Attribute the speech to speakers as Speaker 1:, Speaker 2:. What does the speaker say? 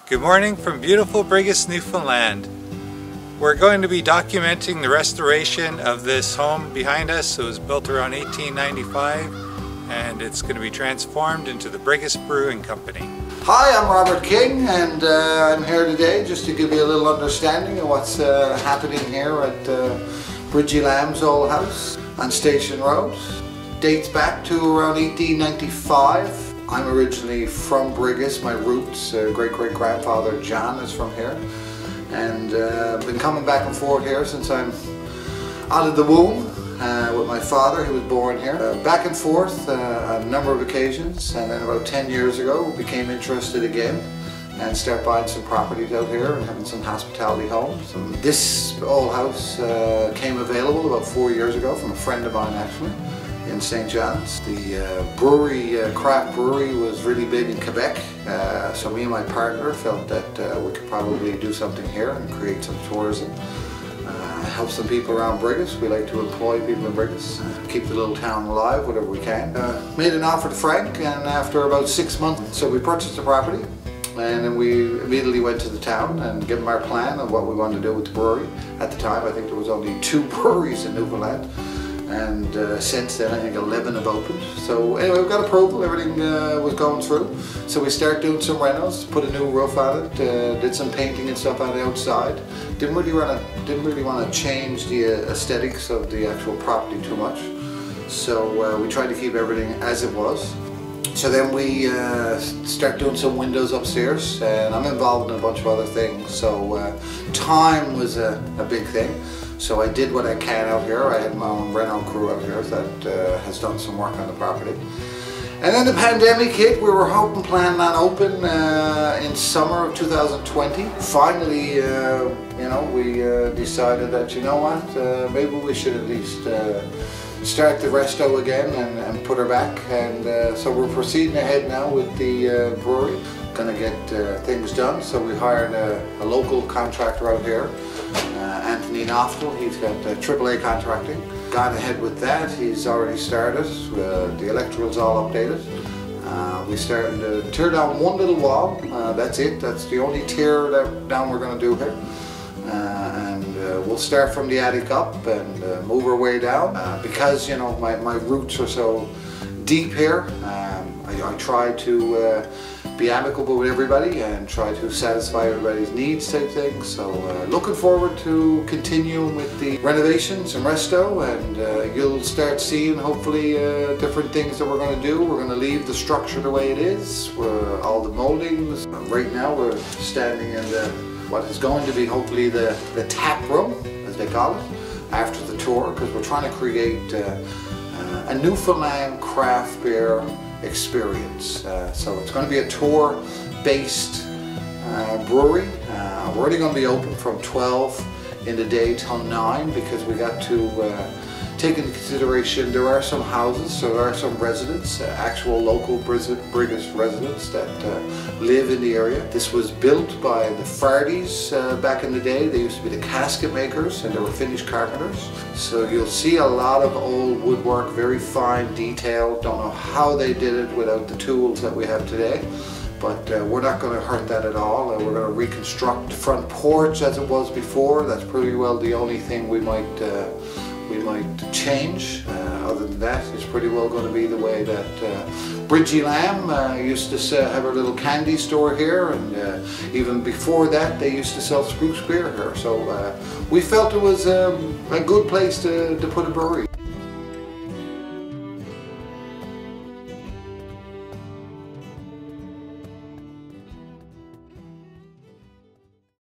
Speaker 1: Good morning from beautiful Brigus, Newfoundland. We're going to be documenting the restoration of this home behind us. It was built around 1895 and it's going to be transformed into the Brigus Brewing Company.
Speaker 2: Hi, I'm Robert King and I'm here today just to give you a little understanding of what's happening here at Brigus Lamb's old house on Station Road. Dates back to around 1895. I'm originally from Brigus. My roots, great-great-grandfather John is from here, and I've been coming back and forth here since I'm out of the womb with my father, who was born here. Back and forth on a number of occasions, and then about 10 years ago became interested again and started buying some properties out here and having some hospitality homes. And this old house came available about 4 years ago from a friend of mine, actually, in St. John's. The brewery, craft brewery, was really big in Quebec, so me and my partner felt that we could probably do something here and create some tourism, help some people around Brigus. We like to employ people in Brigus, keep the little town alive whatever we can. Made an offer to Frank, and after about 6 months, so we purchased the property, and then we immediately went to the town and gave them our plan of what we wanted to do with the brewery. At the time, I think there was only 2 breweries in Newfoundland. And since then, I think 11 have opened. So anyway, we got approval, everything was going through. So we started doing some renos, put a new roof on it, did some painting and stuff on the outside. Didn't really want to change the aesthetics of the actual property too much. So we tried to keep everything as it was. So then we start doing some windows upstairs, and I'm involved in a bunch of other things. So time was a big thing. So I did what I can out here. I had my own reno crew out here that has done some work on the property. And then the pandemic hit. We were hoping, planning on open in summer of 2020. Finally, we decided that, you know what, maybe we should at least start the resto again and put her back. And so we're proceeding ahead now with the brewery. Gonna get things done. So we hired a local contractor out here, Anthony Noftel. He's got AAA contracting. Gone ahead with that. He's already started. The electrical's all updated. We started to tear down one little wall. That's it. That's the only tear down we're going to do here. And we'll start from the attic up and move our way down. Because my roots are so deep here, I try to be amicable with everybody and try to satisfy everybody's needs type thing. So looking forward to continuing with the renovations and resto, and you'll start seeing hopefully different things that we're going to do. We're going to leave the structure the way it is, all the moldings. Right now we're standing in what is going to be hopefully the tap room, as they call it, after the tour, because we're trying to create a Newfoundland craft beer experience. So it's going to be a tour-based brewery. We're only going to be open from 12 in the day till 9 because we got to take into consideration there are some houses, so there are some residents, actual local Brigus residents that live in the area. This was built by the Fardys back in the day. They used to be the casket makers, and they were finished carpenters. So you'll see a lot of old woodwork, very fine detail. Don't know how they did it without the tools that we have today. But we're not going to hurt that at all. We're going to reconstruct the front porch as it was before. That's pretty well the only thing we might change. Other than that, it's pretty well going to be the way that Brigus Lamb used to have her little candy store here, and even before that they used to sell spruce beer here. So we felt it was a good place to put a brewery.